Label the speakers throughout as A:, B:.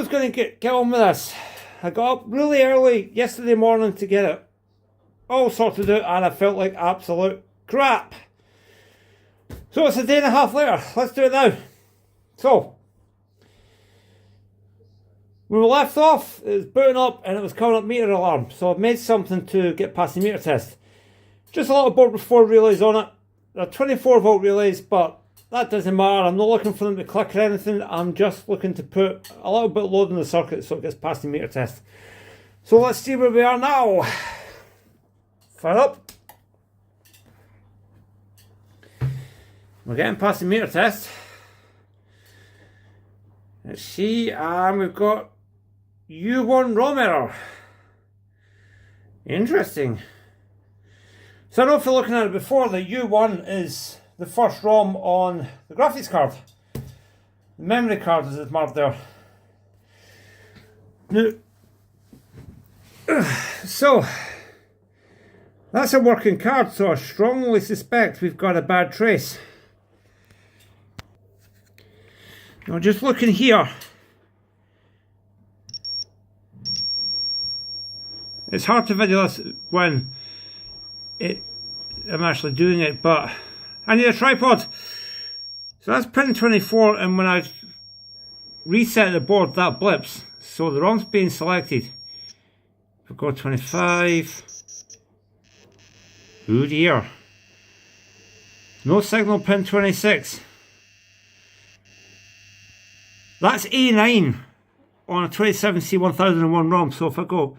A: was going to get on with this. I got up really early yesterday morning to get it all sorted out, and I felt like absolute crap. So it's a day and a half later. Let's do it now. So, when we left off, it was booting up and it was coming up meter alarm. So I've made something to get past the meter test. Just a little board with 4 relays on it. They're 24 volt relays, but that doesn't matter. I'm not looking for them to click or anything. I'm just looking to put a little bit of load in the circuit so it gets past the meter test. So let's see where we are now. Fire up. We're getting past the meter test. Let's see, and we've got U1 ROM error. Interesting. So I know if you're looking at it before, the U1 is the first ROM on the graphics card. The memory card is marked there. Now, so that's a working card, so I strongly suspect we've got a bad trace. Now just looking here, it's hard to video this when I'm actually doing it, but I need a tripod. So that's pin 24, and when I reset the board, that blips. So the ROM's being selected. If we go 25, oh dear, no signal pin 26. That's A9 on a 27C1001 ROM. So if I go,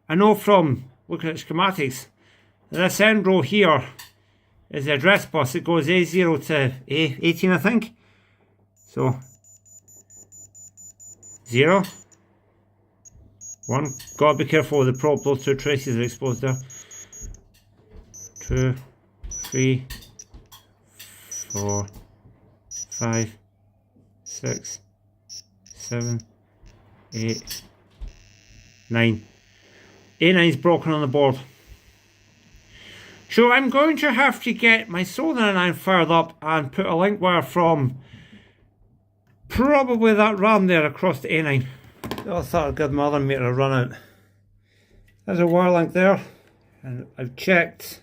A: I know from looking at schematics, this end row here is the address bus. It goes A0 to A18, I think. So 0, 1. Gotta be careful with the probe. Those two traces are exposed there. 2, 3, 4, 5, 6, 7, 8, 9. A9 is broken on the board. So I'm going to have to get my solder 9 fired up and put a link wire from probably that RAM there across the A9. So I thought I'd give my other meter a run out. There's a wire link there, and I've checked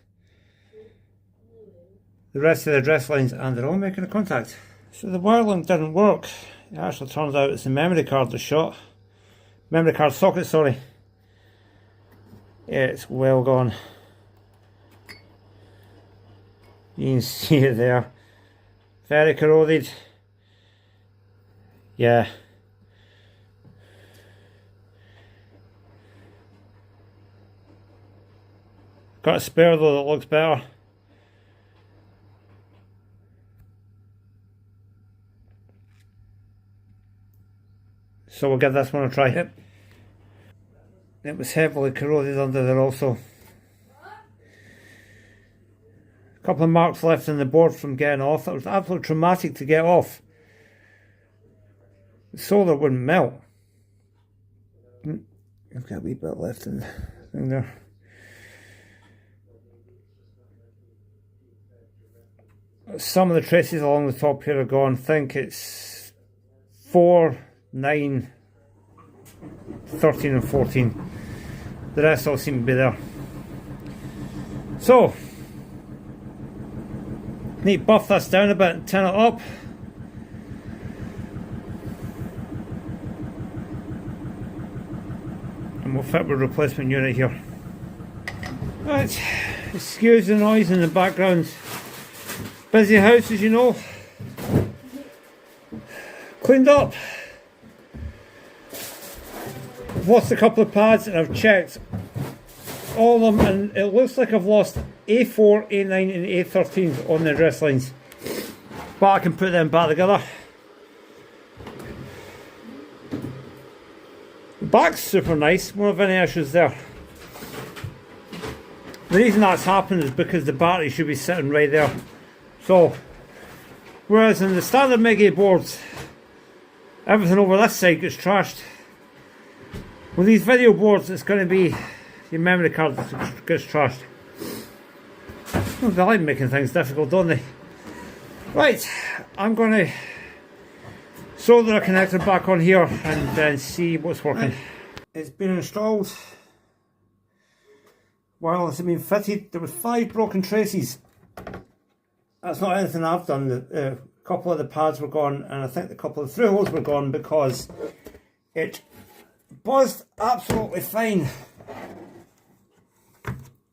A: the rest of the address lines and they're all making a contact. So the wire link didn't work. It actually turns out it's the memory card that's shot. Memory card socket, sorry. It's well gone. You can see it there. Very corroded. Yeah. Got a spare though that looks better. So we'll give this one a try. Yep. It was heavily corroded under there also. A couple of marks left in the board from getting off. It was absolutely traumatic to get off. The solder wouldn't melt. I've got a wee bit left in the thing there. Some of the traces along the top here are gone. I think it's 4, 9, 13 and 14. The rest all seem to be there. So, need to buff this down a bit and turn it up. And we'll fit with replacement unit here. Right, excuse the noise in the background. Busy house, as you know. Cleaned up. I've lost a couple of pads and I've checked all of them, and it looks like I've lost A4, A9 and A13 on the address lines. But I can put them back together. The back's super nice, won't have any issues there. The reason that's happened is because the battery should be sitting right there. So, whereas in the standard Maygay boards, everything over this side gets trashed. With these video boards, it's going to be your memory card that gets trashed. Well, they like making things difficult, don't they? Right, I'm going to solder a connector back on here and then see what's working. It's been installed. While it's been fitted, there was 5 broken traces. That's not anything I've done. A couple of the pads were gone, and I think a couple of the through holes were gone because it buzzed absolutely fine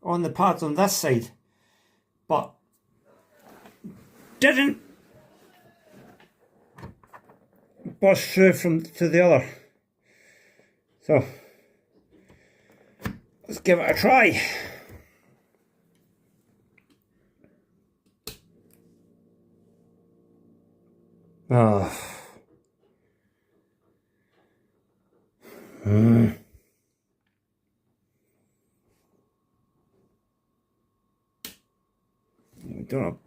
A: on the pads on this side, but didn't buzz through to the other. So let's give it a try. Oh. Don't know.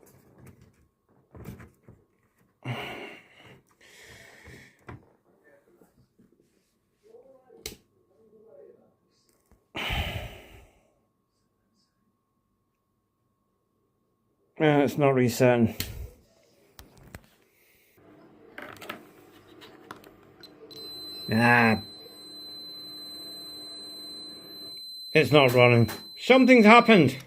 A: It's not resetting. Nah. It's not running. Something's happened.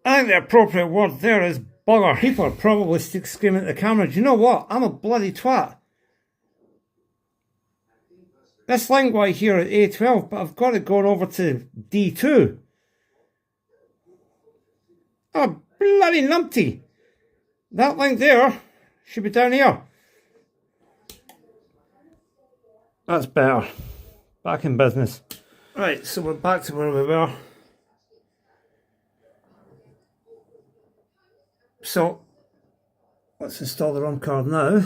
A: I think the appropriate word there is bugger. People are probably screaming at the camera. Do you know what? I'm a bloody twat. This link right here at A12, but I've got it going over to D2. Oh, bloody numpty. That link there should be down here. That's better. Back in business. Right, so we're back to where we were. So, let's install the ROM card now.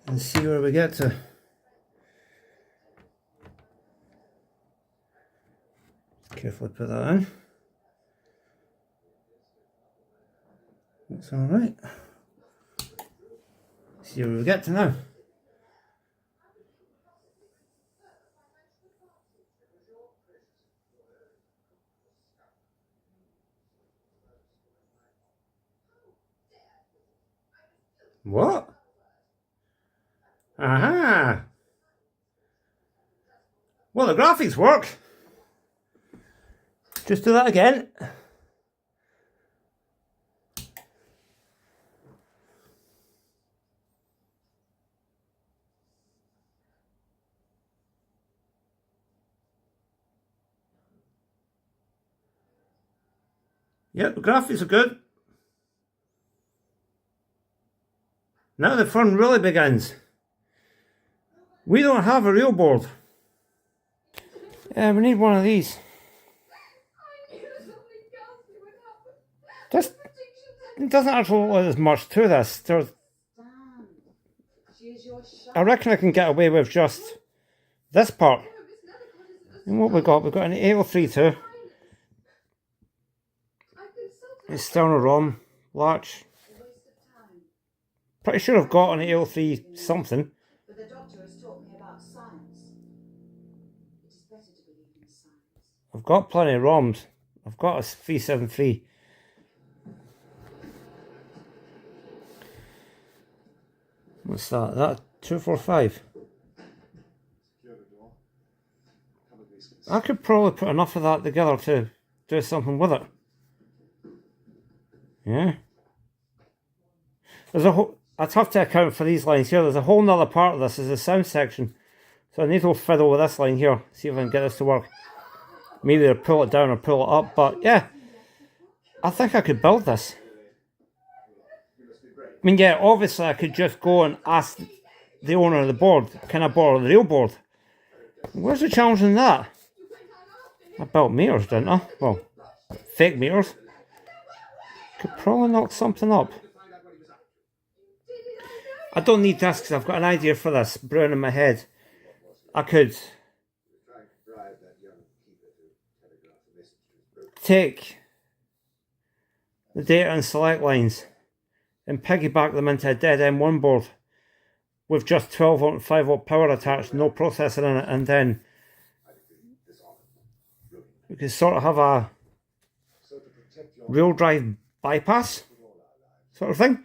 A: And see where we get to. Carefully put that in. That's alright. See where we get to now. What? Aha! Well, the graphics work. Just do that again. Yep, the graphics are good. Now the fun really begins. We don't have a real board. Yeah, we need one of these. Just, it doesn't actually look like there's much to this. I reckon I can get away with just this part. And what we got? We've got an 8032. It's still a ROM latch. Pretty sure I've got an 803 something.
B: But the doctor has taught me about science. It is better to believe in science.
A: I've got plenty of ROMs. I've got a 373. What's that? That 245? I could probably put enough of that together to do something with it. Yeah. There's a whole... I'd have to account for these lines here. There's a whole nother part of this is the sound section. So I need to fiddle with this line here. See if I can get this to work. Maybe either pull it down or pull it up. But yeah, I think I could build this. I mean, yeah, obviously I could just go and ask the owner of the board, can I borrow the real board? Where's the challenge in that? I built meters, didn't I? Well, fake meters. Could probably knock something up. I don't need this because I've got an idea for this brewing in my head. I could take the data and select lines and piggyback them into a dead M1 board with just 12 volt and 5 volt power attached, no processor in it, and then we could sort of have a real drive bypass sort of thing.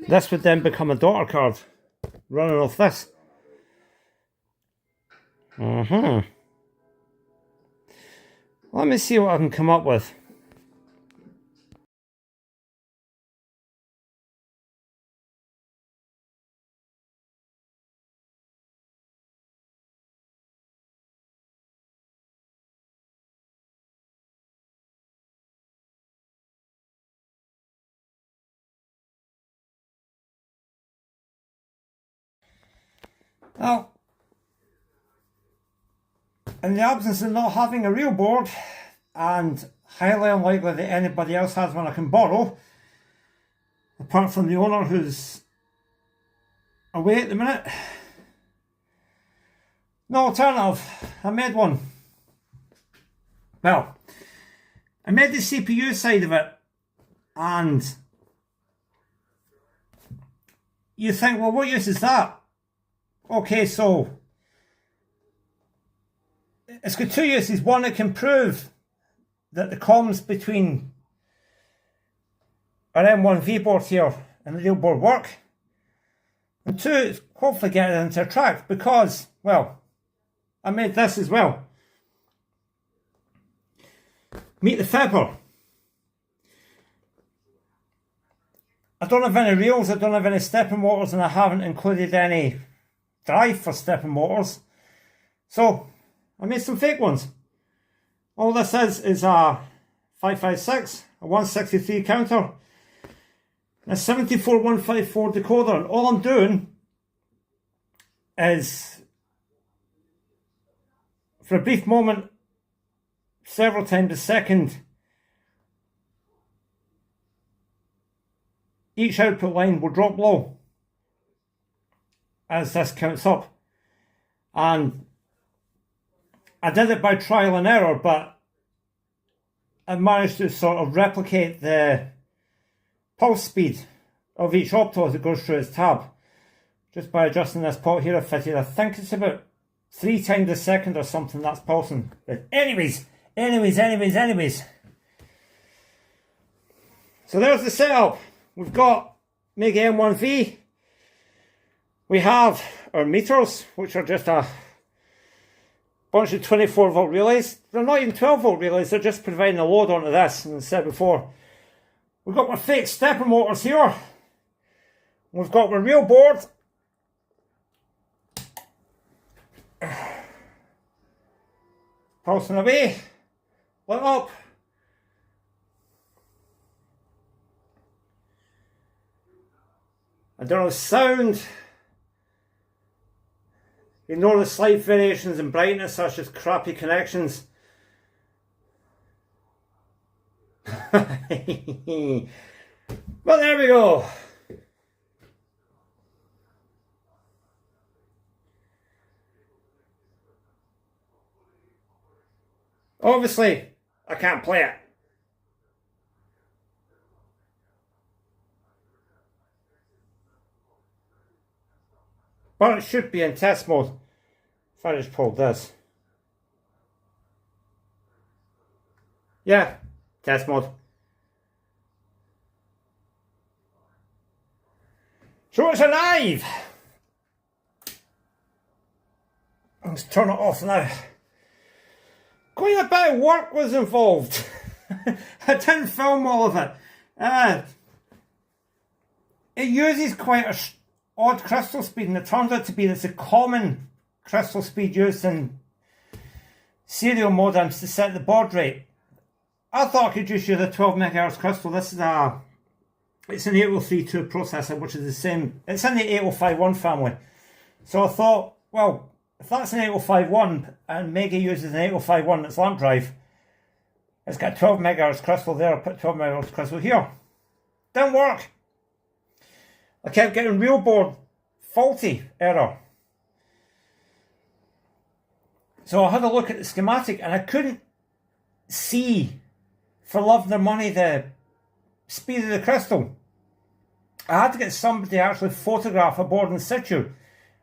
A: This would then become a daughter card running off this. Let me see what I can come up with. Now, in the absence of not having a real board, and highly unlikely that anybody else has one I can borrow, apart from the owner who's away at the minute, no alternative. I made one. Well, I made the CPU side of it, and you think, well, what use is that? Okay, so it's got two uses. One, it can prove that the comms between our M1V board here and the real board work. And two, it's hopefully get it into a track because, well, I made this as well. Meet the fibber. I don't have any reels, I don't have any stepping motors, and I haven't included any drive for stepping motors, so I made some fake ones. All this is a 556, a 163 counter, a 74154 decoder, and all I'm doing is, for a brief moment, several times a second, each output line will drop low as this counts up. And I did it by trial and error, but I managed to sort of replicate the pulse speed of each optos that goes through its tab just by adjusting this pot here I fitted. I think it's about 3 times a second or something that's pulsing. But anyways. So there's the setup. We've got Maygay M1V. We have our meters, which are just a bunch of 24 volt relays. They're not even 12 volt relays, they're just providing a load onto this, as I said before. We've got our fake stepper motors here. We've got our real board. Pulsing away, lit up. I don't know sound. Ignore the slight variations in brightness such as crappy connections. But there we go. Obviously, I can't play it. But it should be in test mode. If I just pulled this. Yeah, test mode. So it's alive. Let's turn it off now. Quite a bit of work was involved. I didn't film all of it. It uses quite a odd crystal speed, and it turns out to be that's a common crystal speed used in serial modems to set the baud rate. I thought I could just use a 12 MHz crystal. This is it's an 8032 processor, which is the same. It's in the 8051 family. So I thought, well, if that's an 8051 and Maygay uses an 8051 that's lamp drive, it's got 12 MHz crystal there. I put 12 MHz crystal here. Didn't work. I kept getting real board faulty error. So I had a look at the schematic and I couldn't see for love nor money the speed of the crystal. I had to get somebody to actually photograph a board in situ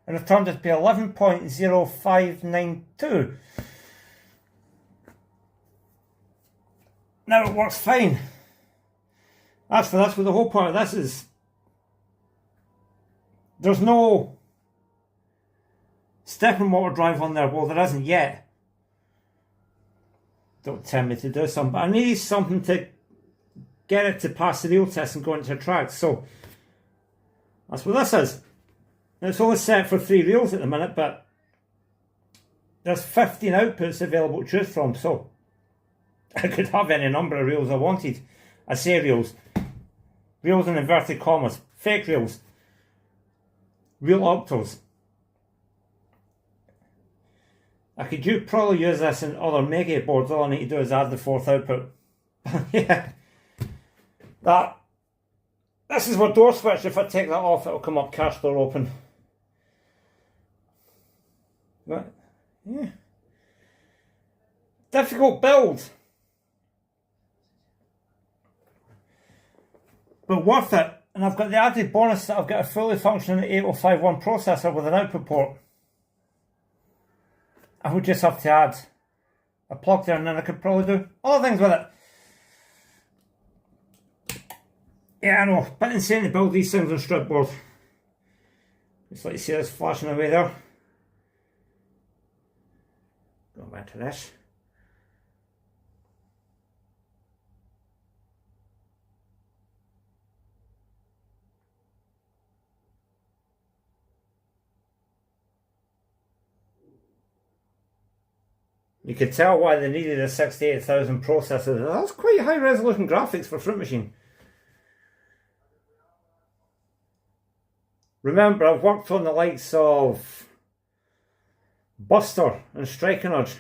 A: and I've turned it to be 11.0592. Now it works fine. That's what the whole point of this is. There's no stepper motor drive on there. Well, there isn't yet. Don't tell me to do something, but I need something to get it to pass the real test and go into a track. So that's what this is. Now, it's only set for 3 reels at the minute, but there's 15 outputs available to choose from, so I could have any number of reels I wanted. I say reels. Reels in inverted commas. Fake reels. Real optos. I could probably use this in other Maygay boards. All I need to do is add the 4th output. Yeah. This is my door switch. If I take that off, it'll come up cash door open. But, yeah. Difficult build. But worth it. And I've got the added bonus that I've got a fully functioning 8051 processor with an output port. I would just have to add a plug there and then I could probably do other things with it. Yeah, I know, bit insane to build these things on strip board. Just like you see this flashing away there. Going back to this. You could tell why they needed a 68000 processor. That's quite high resolution graphics for Fruit Machine. Remember, I've worked on the likes of Buster and Striking Urge.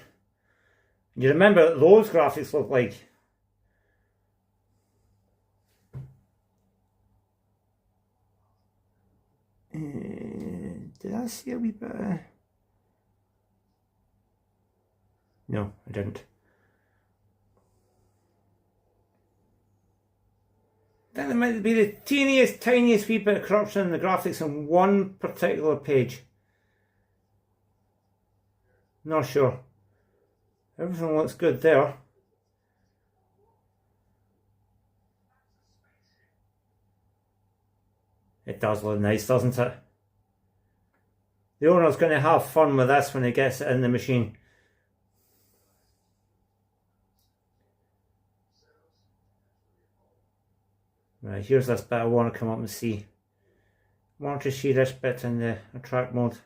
A: You remember what those graphics look like. Did I see a wee bit of... No, I didn't. I think there might be the teeniest, tiniest wee bit of corruption in the graphics on one particular page. Not sure. Everything looks good there. It does look nice, doesn't it? The owner's going to have fun with this when he gets it in the machine. Right, here's this bit I want to come up and see. I want to see this bit in the attract mode.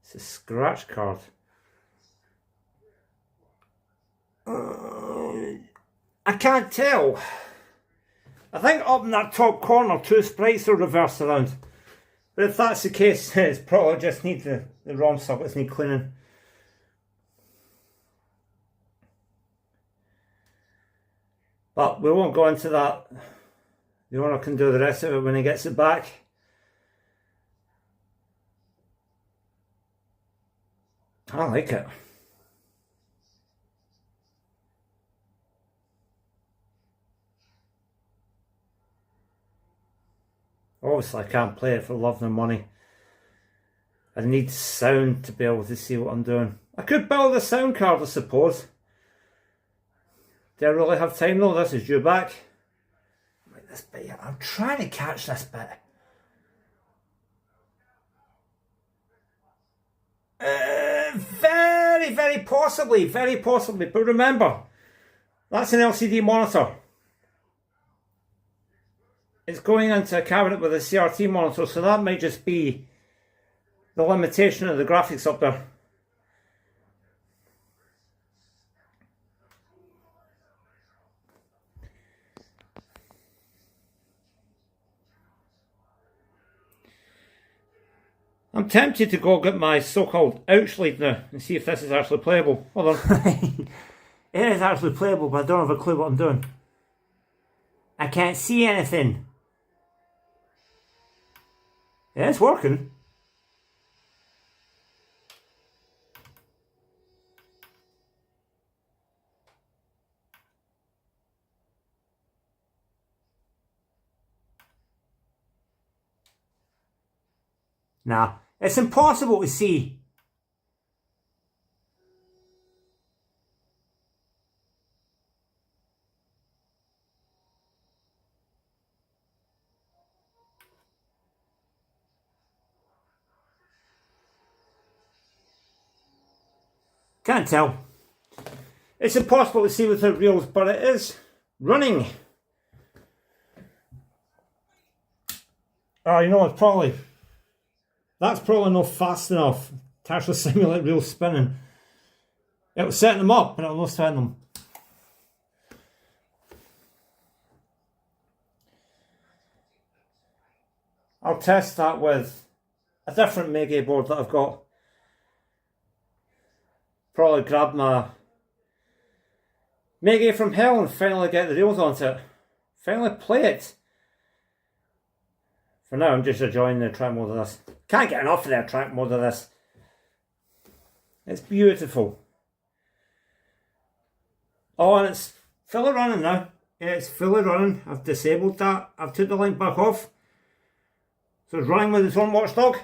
A: It's a scratch card. I can't tell. I think up in that top corner 2 sprites are reversed around. But if that's the case, it's probably just need the ROM sockets need cleaning. But we won't go into that. The owner can do the rest of it when he gets it back. I like it. Obviously I can't play it for love nor money. I need sound to be able to see what I'm doing. I could build a sound card, I suppose. Do I really have time though? This is due back. Like this bit here. I'm trying to catch this bit. Very possibly. But remember, that's an LCD monitor. It's going into a cabinet with a CRT monitor, so that might just be the limitation of the graphics up there. I'm tempted to go get my so-called ouch lead now and see if this is actually playable. Hold on. It is actually playable, but I don't have a clue what I'm doing. I can't see anything. Yeah, it's working. Nah, it's impossible to see. Can't tell. It's impossible to see without reels, but it is running. Oh, you know, that's probably not fast enough to actually simulate real spinning. It'll set them up, but it'll not spin them. I'll test that with a different Maygay board that I've got. Probably grab my Maygay from hell and finally get the reels onto it. Finally play it. For now, I'm just enjoying the track mode of this. Can't get enough of the track mode of this. It's beautiful. Oh, and it's fully running now. It's fully running. I've disabled that. I've took the link back off. So it's running with its own watchdog.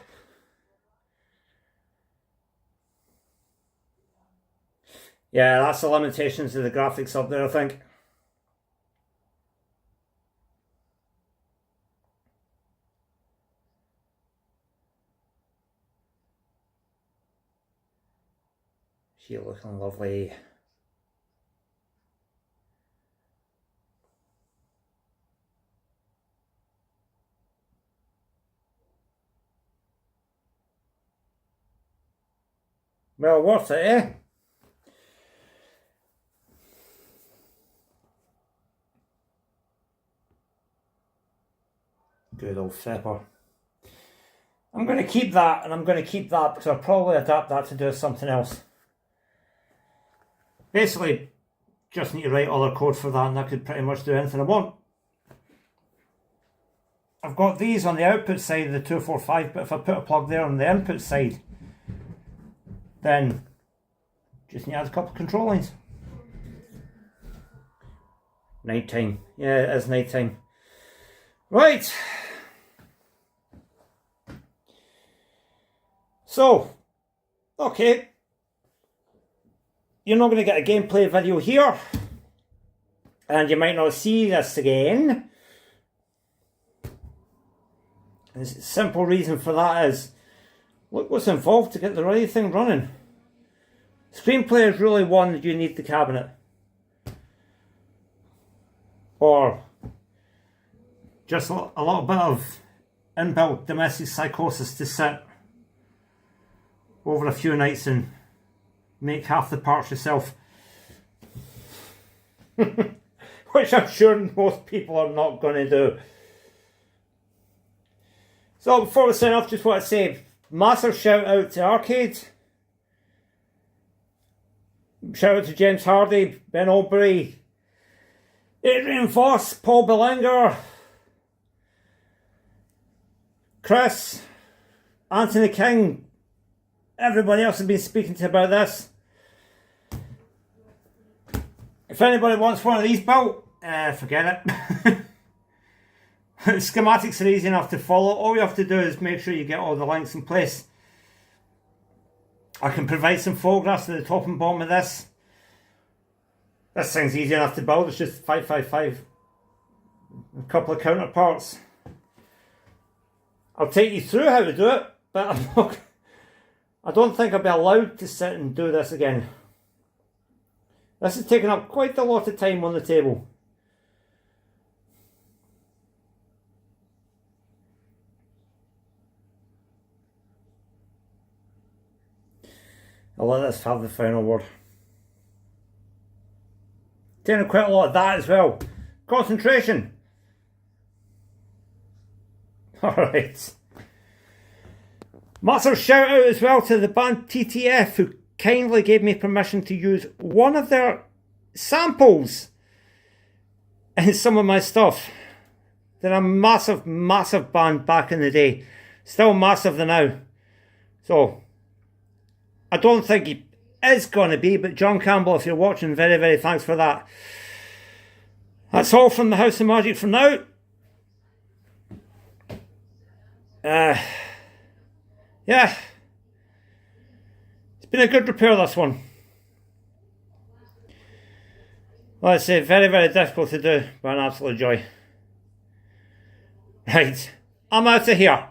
A: Yeah, that's the limitations of the graphics up there, I think. She's looking lovely. Well, worth it, eh? Good old Fepper. I'm going to keep that, and I'm going to keep that because I'll probably adapt that to do something else. Basically, just need to write other code for that, and I could pretty much do anything I want. I've got these on the output side of the 245, but if I put a plug there on the input side, then just need to add a couple of control lines. Night time. Yeah, it is night time. Right. So, okay. You're not going to get a gameplay video here. And you might not see this again. And the simple reason for that is, look what's involved to get the right thing running. Screenplay is really one that you need the cabinet. Or just a little bit of inbuilt domestic psychosis to sit over a few nights and make half the parts yourself. Which I'm sure most people are not going to do. So before we sign off, just want to say massive shout out to Arcade. Shout out to James Hardy, Ben Aubrey, Adrian Voss, Paul Bellinger, Chris, Anthony King, everybody else has been speaking to about this. If anybody wants one of these built, forget it. Schematics are easy enough to follow. All you have to do is make sure you get all the links in place. I can provide some photographs at the top and bottom of this. This thing's easy enough to build. It's just 555. A couple of counterparts. I'll take you through how to do it, but I don't think I'll be allowed to sit and do this again. This has taken up quite a lot of time on the table. I'll let this have the final word. Taking quite a lot of that as well. Concentration. Alright. Massive shout out as well to the band TTF, who kindly gave me permission to use one of their samples in some of my stuff. They're a massive, massive band back in the day. Still massive now. So, I don't think he is going to be, but John Campbell, if you're watching, very, very thanks for that. That's all from the House of Magic for now. yeah, it's been a good repair, this one. Like I say, very, very difficult to do, but an absolute joy. Right, I'm out of here.